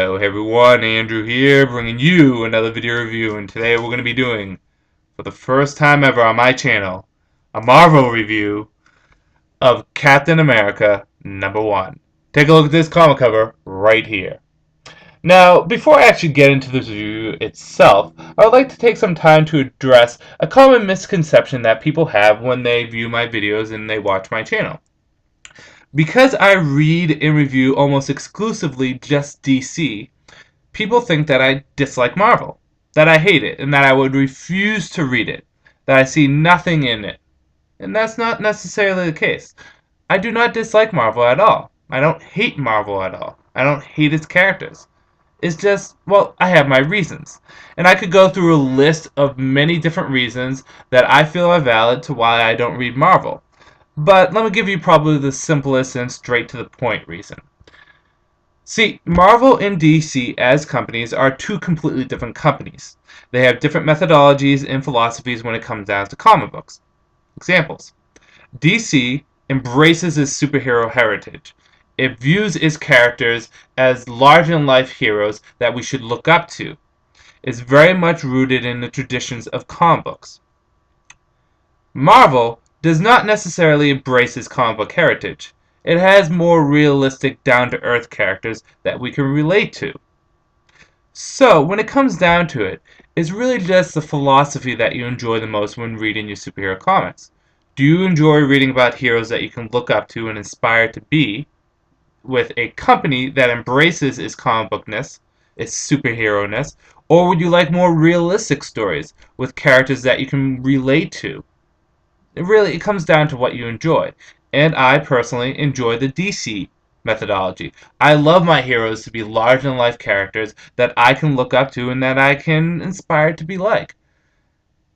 Yo, hey everyone, Andrew here, bringing you another video review, and today we're going to be doing, for the first time ever on my channel, a Marvel review of Captain America #1. Take a look at this comic cover right here. Now, before I actually get into this review itself, I would like to take some time to address a common misconception that people have when they view my videos and they watch my channel. Because I read and review almost exclusively just DC, people think that I dislike Marvel, that I hate it, and that I would refuse to read it, that I see nothing in it. And that's not necessarily the case. I do not dislike Marvel at all. I don't hate Marvel at all. I don't hate its characters. It's just, well, I have my reasons. And I could go through a list of many different reasons that I feel are valid to why I don't read Marvel. But let me give you probably the simplest and straight to the point reason. See, Marvel and DC as companies are two completely different companies. They have different methodologies and philosophies when it comes down to comic books. Examples. DC embraces its superhero heritage. It views its characters as larger-than-life heroes that we should look up to. It's very much rooted in the traditions of comic books. Marvel does not necessarily embrace its comic book heritage. It has more realistic, down-to-earth characters that we can relate to. So, when it comes down to it, it's really just the philosophy that you enjoy the most when reading your superhero comics. Do you enjoy reading about heroes that you can look up to and aspire to be, with a company that embraces its comic bookness, its superhero-ness, or would you like more realistic stories with characters that you can relate to? It comes down to what you enjoy. And I personally enjoy the DC methodology. I love my heroes to be larger-than-life characters that I can look up to and that I can inspire to be like.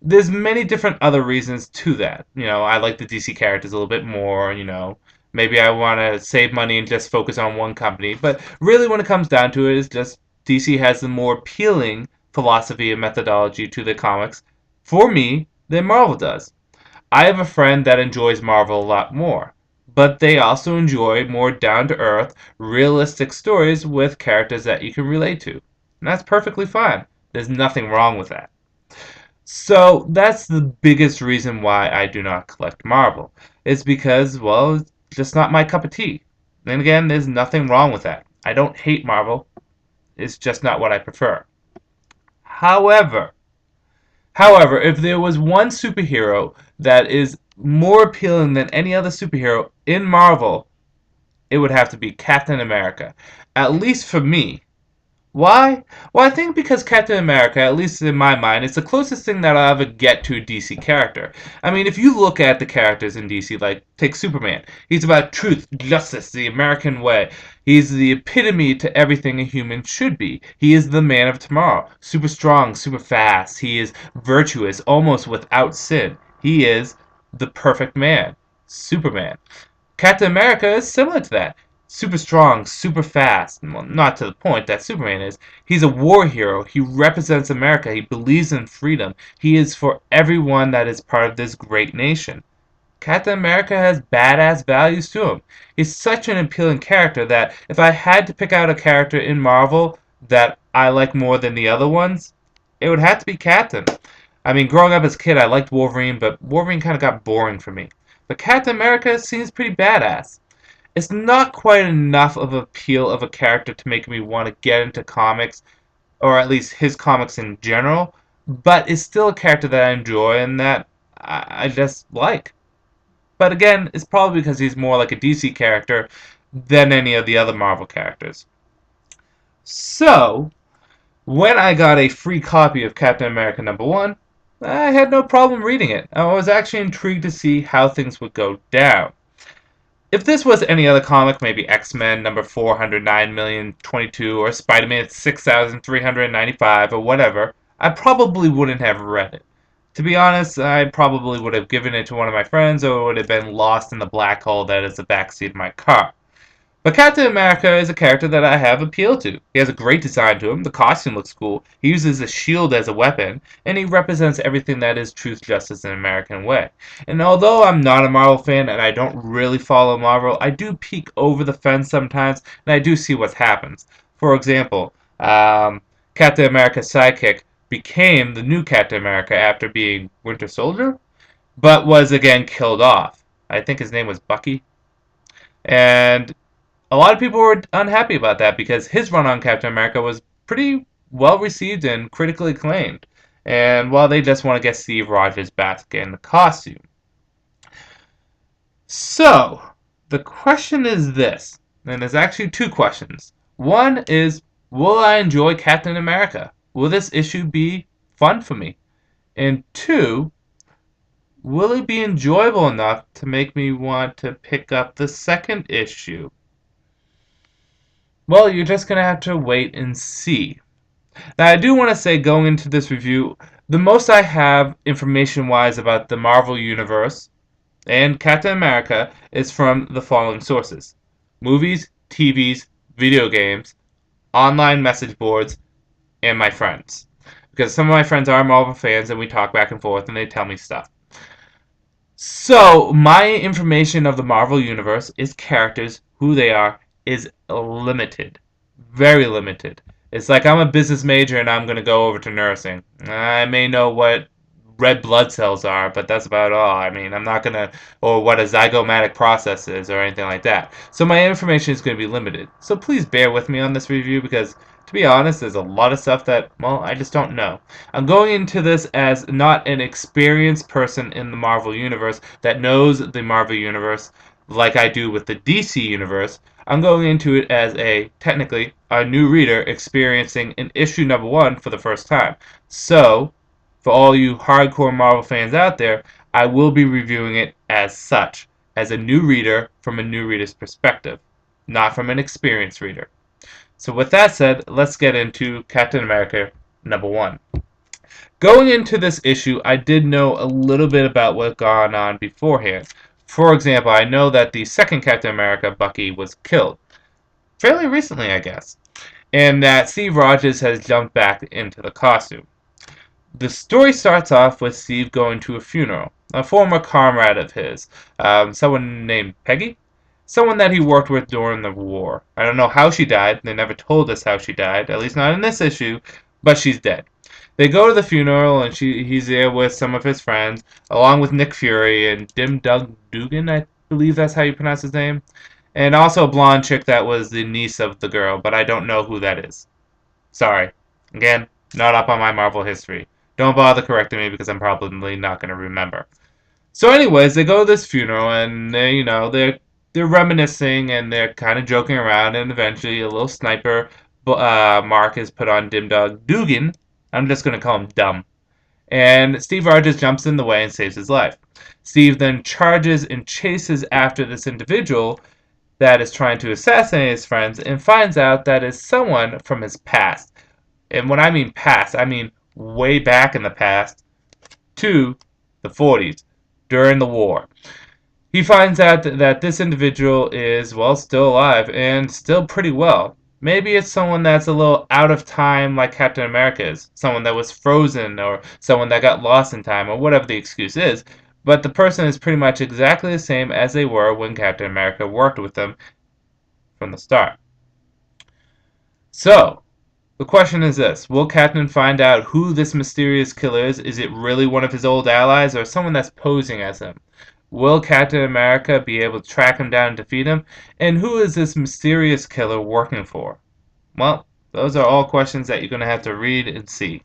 There's many different other reasons to that. I like the DC characters a little bit more, maybe I want to save money and just focus on one company. But really when it comes down to it, it's just DC has the more appealing philosophy and methodology to the comics, for me, than Marvel does. I have a friend that enjoys Marvel a lot more, but they also enjoy more down-to-earth, realistic stories with characters that you can relate to. And that's perfectly fine. There's nothing wrong with that. So that's the biggest reason why I do not collect Marvel. It's because, well, it's just not my cup of tea. And again, there's nothing wrong with that. I don't hate Marvel. It's just not what I prefer. However, if there was one superhero that is more appealing than any other superhero in Marvel, it would have to be Captain America. At least for me. Why? Well, I think because Captain America, at least in my mind, is the closest thing that I'll ever get to a DC character. I mean, if you look at the characters in DC, like, take Superman. He's about truth, justice, the American way. He's the epitome to everything a human should be. He is the man of tomorrow. Super strong, super fast. He is virtuous, almost without sin. He is the perfect man. Superman. Captain America is similar to that. Super strong, super fast. Well, not to the point that Superman is. He's a war hero. He represents America. He believes in freedom. He is for everyone that is part of this great nation. Captain America has badass values to him. He's such an appealing character that if I had to pick out a character in Marvel that I like more than the other ones, it would have to be Captain. I mean, growing up as a kid, I liked Wolverine, but Wolverine kind of got boring for me. But Captain America seems pretty badass. It's not quite enough of an appeal of a character to make me want to get into comics, or at least his comics in general, but it's still a character that I enjoy and that I just like. But again, it's probably because he's more like a DC character than any of the other Marvel characters. So, when I got a free copy of Captain America #1, I had no problem reading it. I was actually intrigued to see how things would go down. If this was any other comic, maybe X-Men number 409,022 or Spider-Man 6,395 or whatever, I probably wouldn't have read it. To be honest, I probably would have given it to one of my friends or it would have been lost in the black hole that is the backseat of my car. But Captain America is a character that I have appeal to. He has a great design to him, the costume looks cool, he uses a shield as a weapon, and he represents everything that is truth, justice, and American way. And although I'm not a Marvel fan and I don't really follow Marvel, I do peek over the fence sometimes, and I do see what happens. For example, Captain America's sidekick became the new Captain America after being Winter Soldier, but was again killed off. I think his name was Bucky. And a lot of people were unhappy about that because his run on Captain America was pretty well received and critically acclaimed. And well, they just want to get Steve Rogers back in the costume. So, the question is this, and there's actually two questions. One is, will I enjoy Captain America? Will this issue be fun for me? And two, will it be enjoyable enough to make me want to pick up the second issue? Well, you're just going to have to wait and see. Now, I do want to say, going into this review, the most I have information-wise about the Marvel Universe and Captain America is from the following sources: movies, TVs, video games, online message boards, and my friends. Because some of my friends are Marvel fans and we talk back and forth and they tell me stuff. So, my information of the Marvel Universe is characters, who they are, is limited. Very limited. It's like I'm a business major and I'm going to go over to nursing. I may know what red blood cells are, but that's about all. I mean, I'm not going to, or what a zygomatic process is or anything like that. So my information is going to be limited. So please bear with me on this review because, to be honest, there's a lot of stuff that, well, I just don't know. I'm going into this as not an experienced person in the Marvel Universe that knows the Marvel Universe like I do with the DC Universe. I'm going into it as technically, a new reader experiencing an issue number 1 for the first time. So, for all you hardcore Marvel fans out there, I will be reviewing it as such, as a new reader from a new reader's perspective, not from an experienced reader. So with that said, let's get into Captain America number 1. Going into this issue, I did know a little bit about what gone on beforehand. For example, I know that the second Captain America, Bucky, was killed. Fairly recently, I guess. And that Steve Rogers has jumped back into the costume. The story starts off with Steve going to a funeral. A former comrade of his, someone named Peggy? Someone that he worked with during the war. I don't know how she died. They never told us how she died, at least not in this issue, but she's dead. They go to the funeral, and he's there with some of his friends, along with Nick Fury and Dim Doug Dugan, I believe that's how you pronounce his name. And also a blonde chick that was the niece of the girl, but I don't know who that is. Sorry. Again, not up on my Marvel history. Don't bother correcting me because I'm probably not going to remember. So anyways, they go to this funeral, and they're reminiscing and they're kind of joking around, and eventually a little sniper mark is put on Dim Dog Dugan. I'm just going to call him Dumb. And Steve Rogers jumps in the way and saves his life. Steve then charges and chases after this individual that is trying to assassinate his friends and finds out that it's someone from his past. And when I mean past, I mean way back in the past to the 40s, during the war. He finds out that this individual is, well, still alive and still pretty well. Maybe it's someone that's a little out of time like Captain America is. Someone that was frozen or someone that got lost in time or whatever the excuse is. But the person is pretty much exactly the same as they were when Captain America worked with them from the start. So, the question is this: will Captain find out who this mysterious killer is? Is it really one of his old allies or someone that's posing as him? Will Captain America be able to track him down and defeat him? And who is this mysterious killer working for? Well, those are all questions that you're going to have to read and see.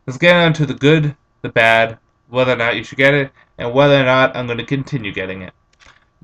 Let's get on to the good, the bad, whether or not you should get it, and whether or not I'm going to continue getting it.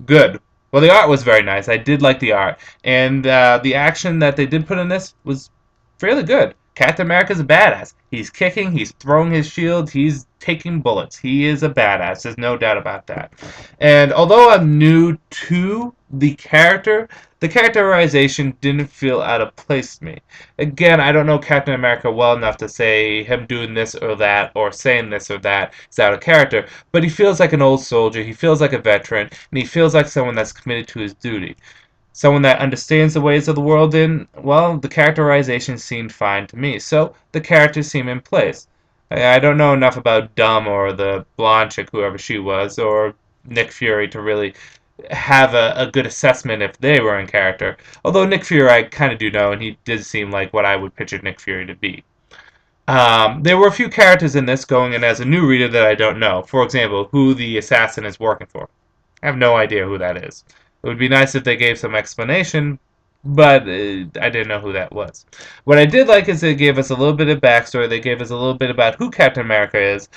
Good. Well, the art was very nice. I did like the art. And the action that they did put in this was fairly good. Captain America's a badass. He's kicking, he's throwing his shield, he's taking bullets. He is a badass. There's no doubt about that. And although I'm new to the characterization didn't feel out of place to me. Again, I don't know Captain America well enough to say him doing this or that or saying this or that is out of character, but he feels like an old soldier, he feels like a veteran, and he feels like someone that's committed to his duty. Someone that understands the ways of the world, and, well, the characterization seemed fine to me. So, the characters seem in place. I don't know enough about Dumb or the blonde chick, whoever she was, or Nick Fury to really have a good assessment if they were in character. Although Nick Fury, I kind of do know, and he did seem like what I would picture Nick Fury to be. There were a few characters in this going in as a new reader that I don't know. For example, who the assassin is working for. I have no idea who that is. It would be nice if they gave some explanation, but I didn't know who that was. What I did like is they gave us a little bit of backstory. They gave us a little bit about who Captain America is,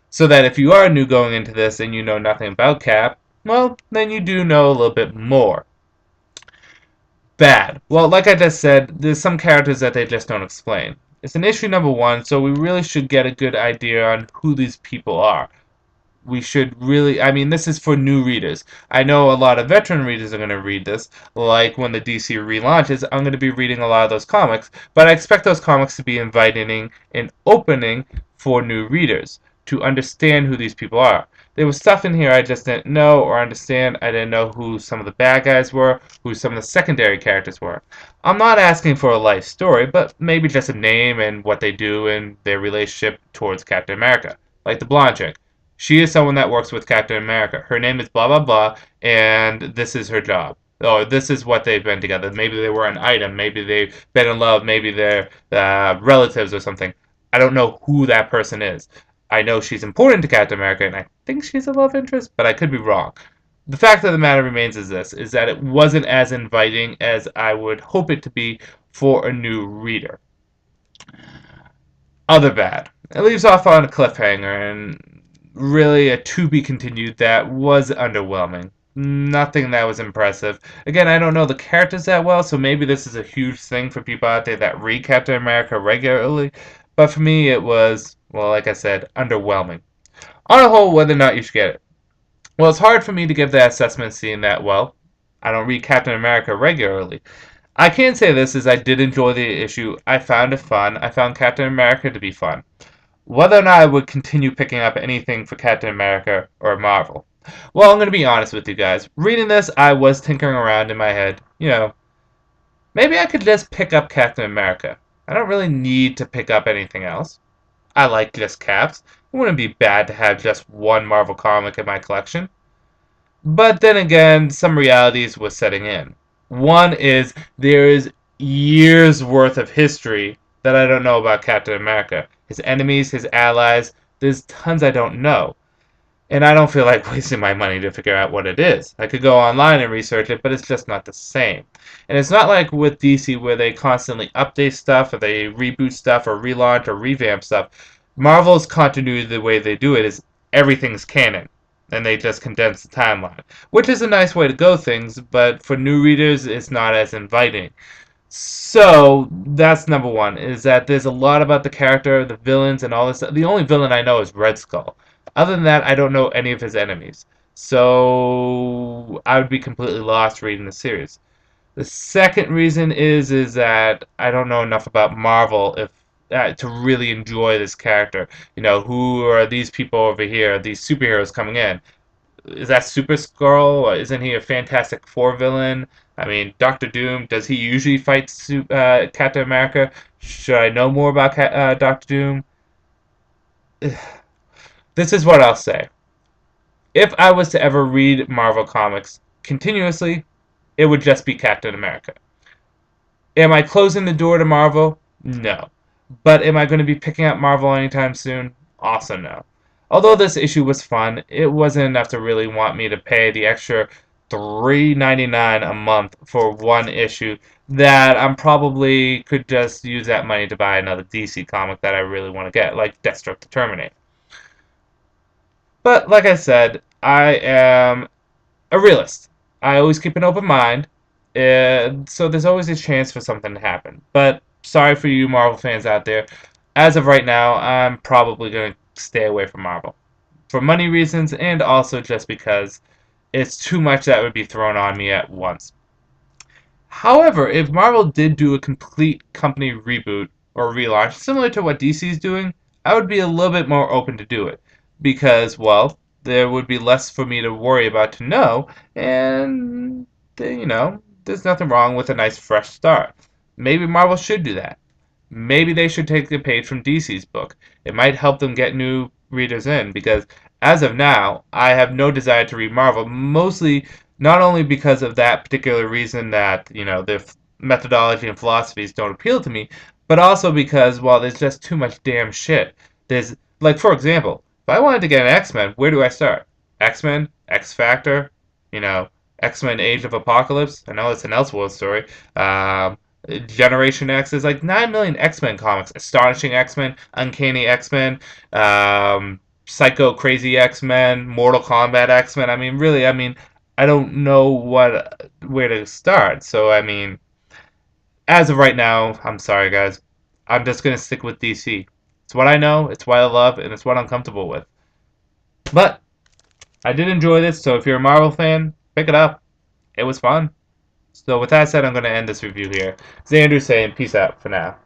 so that if you are new going into this and you know nothing about Cap, well, then you do know a little bit more. Bad. Well, like I just said, there's some characters that they just don't explain. It's an issue number one, so we really should get a good idea on who these people are. We should really, I mean, this is for new readers. I know a lot of veteran readers are going to read this, like when the DC relaunches, I'm going to be reading a lot of those comics, but I expect those comics to be inviting and opening for new readers to understand who these people are. There was stuff in here I just didn't know or understand. I didn't know who some of the bad guys were, who some of the secondary characters were. I'm not asking for a life story, but maybe just a name and what they do and their relationship towards Captain America. Like the blonde chick. She is someone that works with Captain America. Her name is blah blah blah, and this is her job. Or this is what they've been together. Maybe they were an item. Maybe they've been in love. Maybe they're relatives or something. I don't know who that person is. I know she's important to Captain America, and I think she's a love interest, but I could be wrong. The fact of the matter remains is this, is that it wasn't as inviting as I would hope it to be for a new reader. Other bad. It leaves off on a cliffhanger, and really a to be continued that was underwhelming. Nothing that was impressive. Again, I don't know the characters that well, so maybe this is a huge thing for people out there that read Captain America regularly. But for me, it was, well, like I said, underwhelming. On a whole, whether or not you should get it. Well, it's hard for me to give that assessment seeing that, well, I don't read Captain America regularly. I can say this is I did enjoy the issue. I found it fun. I found Captain America to be fun. Whether or not I would continue picking up anything for Captain America or Marvel. Well, I'm going to be honest with you guys. Reading this, I was tinkering around in my head. Maybe I could just pick up Captain America. I don't really need to pick up anything else. I like just Caps. It wouldn't be bad to have just one Marvel comic in my collection. But then again, some realities was setting in. One is there is years worth of history that I don't know about Captain America. His enemies, his allies, there's tons I don't know. And I don't feel like wasting my money to figure out what it is. I could go online and research it, but it's just not the same. And it's not like with DC where they constantly update stuff or they reboot stuff or relaunch or revamp stuff. Marvel's continuity, the way they do it, is everything's canon. And they just condense the timeline. Which is a nice way to go things, but for new readers, it's not as inviting. So, that's number one, is that there's a lot about the character, the villains, and all this stuff. The only villain I know is Red Skull. Other than that, I don't know any of his enemies. So, I would be completely lost reading the series. The second reason is that I don't know enough about Marvel if to really enjoy this character. Who are these people over here? These superheroes coming in. Is that Super Skrull? Or isn't he a Fantastic Four villain? I mean, Doctor Doom. Does he usually fight Captain America? Should I know more about Doctor Doom? This is what I'll say. If I was to ever read Marvel comics continuously, it would just be Captain America. Am I closing the door to Marvel? No. But am I going to be picking up Marvel anytime soon? Also no. Although this issue was fun, it wasn't enough to really want me to pay the extra $3.99 a month for one issue that I'm probably could just use that money to buy another DC comic that I really want to get, like Deathstroke the Terminator. But like I said, I am a realist. I always keep an open mind, so there's always a chance for something to happen. But sorry for you Marvel fans out there. As of right now, I'm probably going to stay away from Marvel. For money reasons and also just because it's too much that would be thrown on me at once. However, if Marvel did do a complete company reboot or relaunch, similar to what DC is doing, I would be a little bit more open to do it. Because, well, there would be less for me to worry about to know, and, there's nothing wrong with a nice fresh start. Maybe Marvel should do that. Maybe they should take a page from DC's book. It might help them get new readers in, because as of now, I have no desire to read Marvel, mostly Not only because of that particular reason that, their methodology and philosophies don't appeal to me, but also because, well, there's just too much damn shit. There's, like, for example, if I wanted to get an X-Men, where do I start? X-Men, X Factor, you know, X-Men Age of Apocalypse. I know it's an Elseworld story. Um, Generation X is like 9 million X-Men comics. Astonishing X-Men, Uncanny X-Men, Psycho Crazy X-Men, Mortal Kombat X-Men. I mean, really, I don't know where to start. So I mean, as of right now, I'm sorry guys. I'm just gonna stick with DC. It's what I know, it's what I love, and it's what I'm comfortable with. But I did enjoy this, so if you're a Marvel fan, pick it up. It was fun. So with that said, I'm gonna end this review here. This is Andrew saying peace out for now.